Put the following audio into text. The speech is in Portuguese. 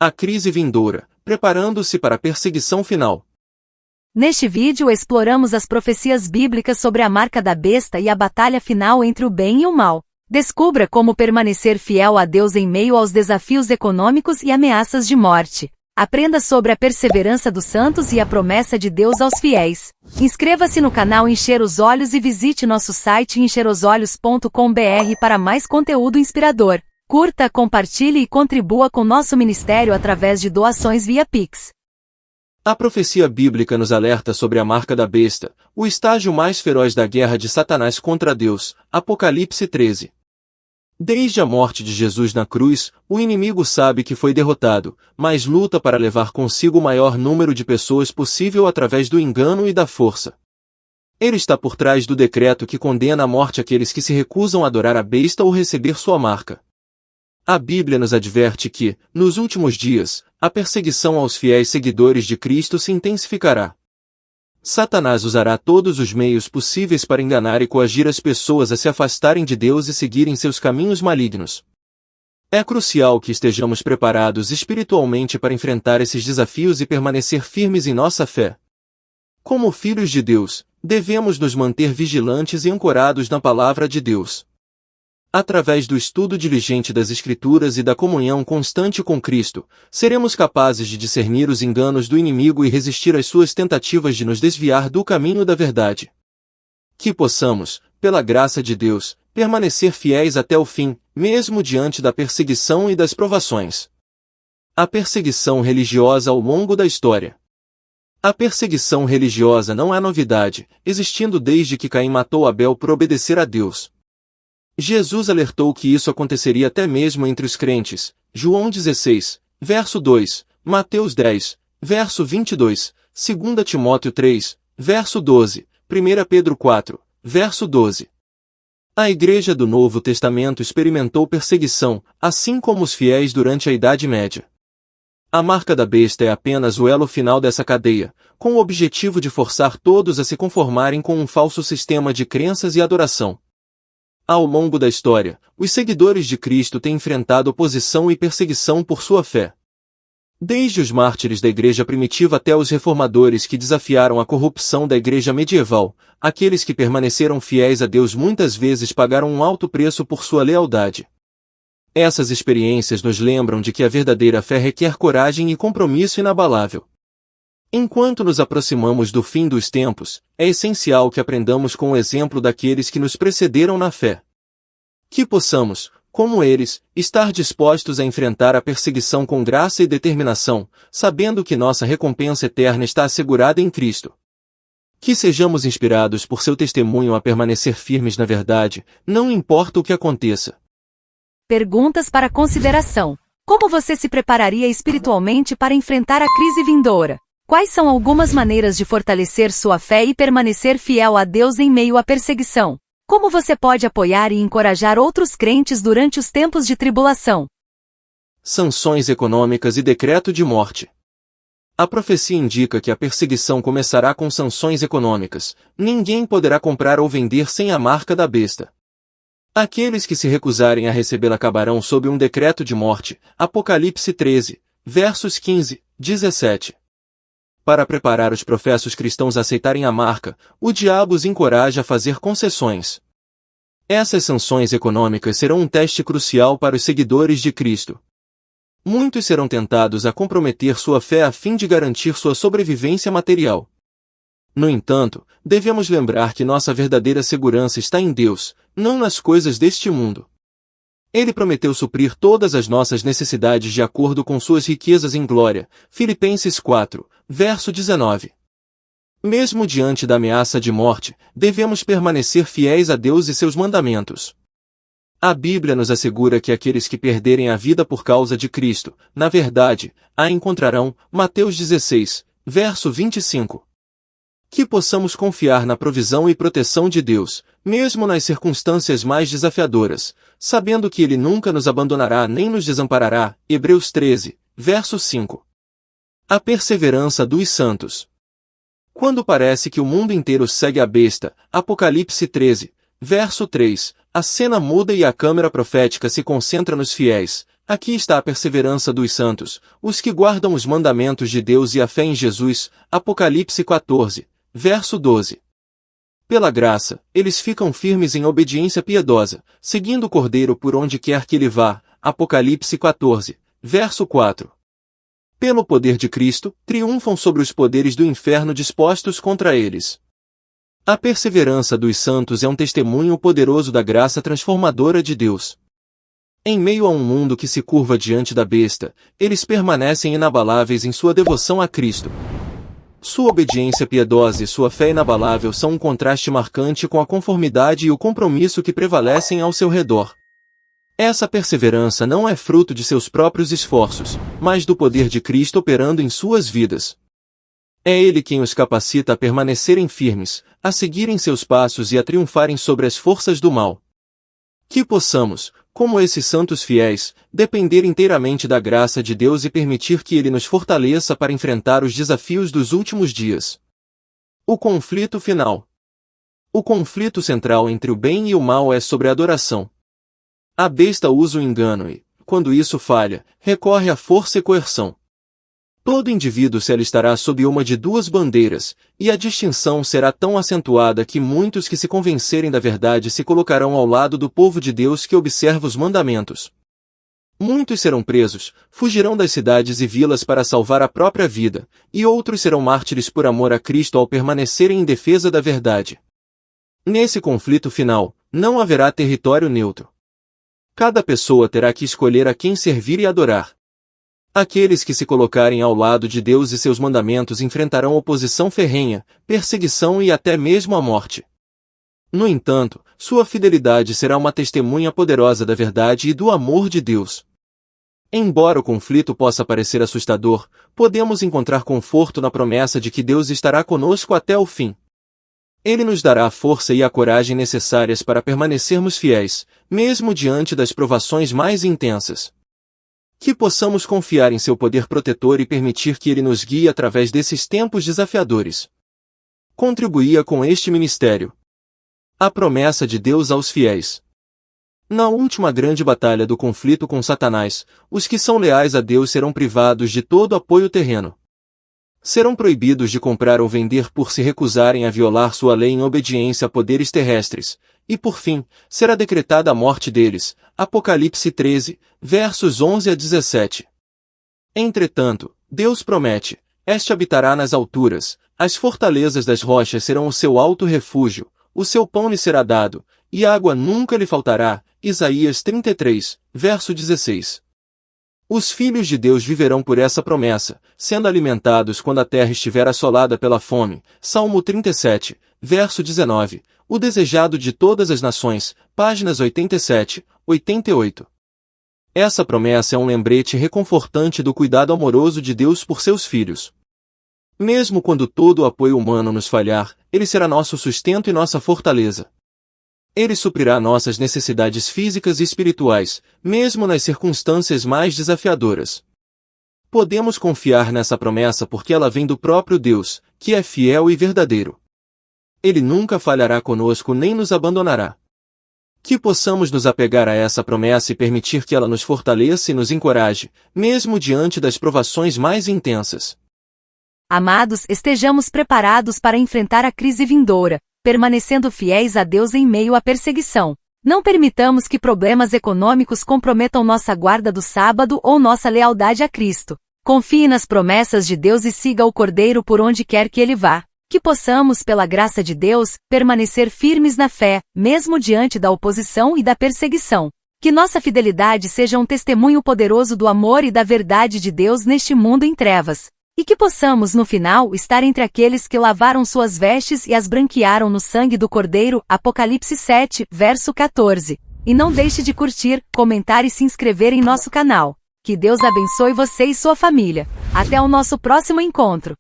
A crise vindoura, preparando-se para a perseguição final. Neste vídeo exploramos as profecias bíblicas sobre a marca da besta e a batalha final entre o bem e o mal. Descubra como permanecer fiel a Deus em meio aos desafios econômicos e ameaças de morte. Aprenda sobre a perseverança dos santos e a promessa de Deus aos fiéis. Inscreva-se no canal Encher os Olhos e visite nosso site encherosolhos.com.br para mais conteúdo inspirador. Curta, compartilhe e contribua com nosso ministério através de doações via Pix. A profecia bíblica nos alerta sobre a marca da besta, o estágio mais feroz da guerra de Satanás contra Deus. Apocalipse 13. Desde a morte de Jesus na cruz, o inimigo sabe que foi derrotado, mas luta para levar consigo o maior número de pessoas possível através do engano e da força. Ele está por trás do decreto que condena à morte aqueles que se recusam a adorar a besta ou receber sua marca. A Bíblia nos adverte que, nos últimos dias, a perseguição aos fiéis seguidores de Cristo se intensificará. Satanás usará todos os meios possíveis para enganar e coagir as pessoas a se afastarem de Deus e seguirem seus caminhos malignos. É crucial que estejamos preparados espiritualmente para enfrentar esses desafios e permanecer firmes em nossa fé. Como filhos de Deus, devemos nos manter vigilantes e ancorados na palavra de Deus. Através do estudo diligente das Escrituras e da comunhão constante com Cristo, seremos capazes de discernir os enganos do inimigo e resistir às suas tentativas de nos desviar do caminho da verdade. Que possamos, pela graça de Deus, permanecer fiéis até o fim, mesmo diante da perseguição e das provações. A perseguição religiosa ao longo da história. A perseguição religiosa não é novidade, existindo desde que Caim matou Abel por obedecer a Deus. Jesus alertou que isso aconteceria até mesmo entre os crentes. João 16, verso 2, Mateus 10, verso 22, 2 Timóteo 3, verso 12, 1 Pedro 4, verso 12. A Igreja do Novo Testamento experimentou perseguição, assim como os fiéis durante a Idade Média. A marca da besta é apenas o elo final dessa cadeia, com o objetivo de forçar todos a se conformarem com um falso sistema de crenças e adoração. Ao longo da história, os seguidores de Cristo têm enfrentado oposição e perseguição por sua fé. Desde os mártires da Igreja primitiva até os reformadores que desafiaram a corrupção da Igreja medieval, aqueles que permaneceram fiéis a Deus muitas vezes pagaram um alto preço por sua lealdade. Essas experiências nos lembram de que a verdadeira fé requer coragem e compromisso inabalável. Enquanto nos aproximamos do fim dos tempos, é essencial que aprendamos com o exemplo daqueles que nos precederam na fé. Que possamos, como eles, estar dispostos a enfrentar a perseguição com graça e determinação, sabendo que nossa recompensa eterna está assegurada em Cristo. Que sejamos inspirados por seu testemunho a permanecer firmes na verdade, não importa o que aconteça. Perguntas para consideração. Como você se prepararia espiritualmente para enfrentar a crise vindoura? Quais são algumas maneiras de fortalecer sua fé e permanecer fiel a Deus em meio à perseguição? Como você pode apoiar e encorajar outros crentes durante os tempos de tribulação? Sanções econômicas e decreto de morte. A profecia indica que a perseguição começará com sanções econômicas. Ninguém poderá comprar ou vender sem a marca da besta. Aqueles que se recusarem a recebê-la acabarão sob um decreto de morte. Apocalipse 13, versos 15, 17. Para preparar os professos cristãos a aceitarem a marca, o diabo os encoraja a fazer concessões. Essas sanções econômicas serão um teste crucial para os seguidores de Cristo. Muitos serão tentados a comprometer sua fé a fim de garantir sua sobrevivência material. No entanto, devemos lembrar que nossa verdadeira segurança está em Deus, não nas coisas deste mundo. Ele prometeu suprir todas as nossas necessidades de acordo com suas riquezas em glória. Filipenses 4, verso 19. Mesmo diante da ameaça de morte, devemos permanecer fiéis a Deus e seus mandamentos. A Bíblia nos assegura que aqueles que perderem a vida por causa de Cristo, na verdade, a encontrarão. Mateus 16, verso 25. Que possamos confiar na provisão e proteção de Deus, mesmo nas circunstâncias mais desafiadoras, sabendo que Ele nunca nos abandonará nem nos desamparará. Hebreus 13, verso 5. A perseverança dos santos. Quando parece que o mundo inteiro segue a besta, Apocalipse 13, verso 3, a cena muda e a câmera profética se concentra nos fiéis, Aqui está a perseverança dos santos, os que guardam os mandamentos de Deus e a fé em Jesus. Apocalipse 14, verso 12. Pela graça, eles ficam firmes em obediência piedosa, seguindo o Cordeiro por onde quer que ele vá. Apocalipse 14, verso 4. Pelo poder de Cristo, triunfam sobre os poderes do inferno dispostos contra eles. A perseverança dos santos é um testemunho poderoso da graça transformadora de Deus. Em meio a um mundo que se curva diante da besta, eles permanecem inabaláveis em sua devoção a Cristo. Sua obediência piedosa e sua fé inabalável são um contraste marcante com a conformidade e o compromisso que prevalecem ao seu redor. Essa perseverança não é fruto de seus próprios esforços, mas do poder de Cristo operando em suas vidas. É Ele quem os capacita a permanecerem firmes, a seguirem seus passos e a triunfarem sobre as forças do mal. Que possamos, como esses santos fiéis, depender inteiramente da graça de Deus e permitir que Ele nos fortaleça para enfrentar os desafios dos últimos dias. O conflito final. O conflito central entre o bem e o mal é sobre a adoração. A besta usa o engano e, quando isso falha, recorre à força e coerção. Todo indivíduo se alistará sob uma de duas bandeiras, e a distinção será tão acentuada que muitos que se convencerem da verdade se colocarão ao lado do povo de Deus que observa os mandamentos. Muitos serão presos, fugirão das cidades e vilas para salvar a própria vida, e outros serão mártires por amor a Cristo ao permanecerem em defesa da verdade. Nesse conflito final, não haverá território neutro. Cada pessoa terá que escolher a quem servir e adorar. Aqueles que se colocarem ao lado de Deus e seus mandamentos enfrentarão oposição ferrenha, perseguição e até mesmo a morte. No entanto, sua fidelidade será uma testemunha poderosa da verdade e do amor de Deus. Embora o conflito possa parecer assustador, podemos encontrar conforto na promessa de que Deus estará conosco até o fim. Ele nos dará a força e a coragem necessárias para permanecermos fiéis, mesmo diante das provações mais intensas. Que possamos confiar em seu poder protetor e permitir que Ele nos guie através desses tempos desafiadores. Contribuía com este ministério. A promessa de Deus aos fiéis. Na última grande batalha do conflito com Satanás, os que são leais a Deus serão privados de todo apoio terreno. Serão proibidos de comprar ou vender por se recusarem a violar sua lei em obediência a poderes terrestres, e por fim, será decretada a morte deles. Apocalipse 13, versos 11 a 17. Entretanto, Deus promete, este habitará nas alturas, as fortalezas das rochas serão o seu alto refúgio, o seu pão lhe será dado, e água nunca lhe faltará. Isaías 33, verso 16. Os filhos de Deus viverão por essa promessa, sendo alimentados quando a terra estiver assolada pela fome. Salmo 37, verso 19. O desejado de todas as nações, páginas 87, 88. Essa promessa é um lembrete reconfortante do cuidado amoroso de Deus por seus filhos. Mesmo quando todo o apoio humano nos falhar, Ele será nosso sustento e nossa fortaleza. Ele suprirá nossas necessidades físicas e espirituais, mesmo nas circunstâncias mais desafiadoras. Podemos confiar nessa promessa porque ela vem do próprio Deus, que é fiel e verdadeiro. Ele nunca falhará conosco nem nos abandonará. Que possamos nos apegar a essa promessa e permitir que ela nos fortaleça e nos encoraje, mesmo diante das provações mais intensas. Amados, estejamos preparados para enfrentar a crise vindoura, permanecendo fiéis a Deus em meio à perseguição. Não permitamos que problemas econômicos comprometam nossa guarda do sábado ou nossa lealdade a Cristo. Confie nas promessas de Deus e siga o Cordeiro por onde quer que ele vá. Que possamos, pela graça de Deus, permanecer firmes na fé, mesmo diante da oposição e da perseguição. Que nossa fidelidade seja um testemunho poderoso do amor e da verdade de Deus neste mundo em trevas. E que possamos, no final, estar entre aqueles que lavaram suas vestes e as branquearam no sangue do Cordeiro. Apocalipse 7, verso 14. E não deixe de curtir, comentar e se inscrever em nosso canal. Que Deus abençoe você e sua família. Até o nosso próximo encontro.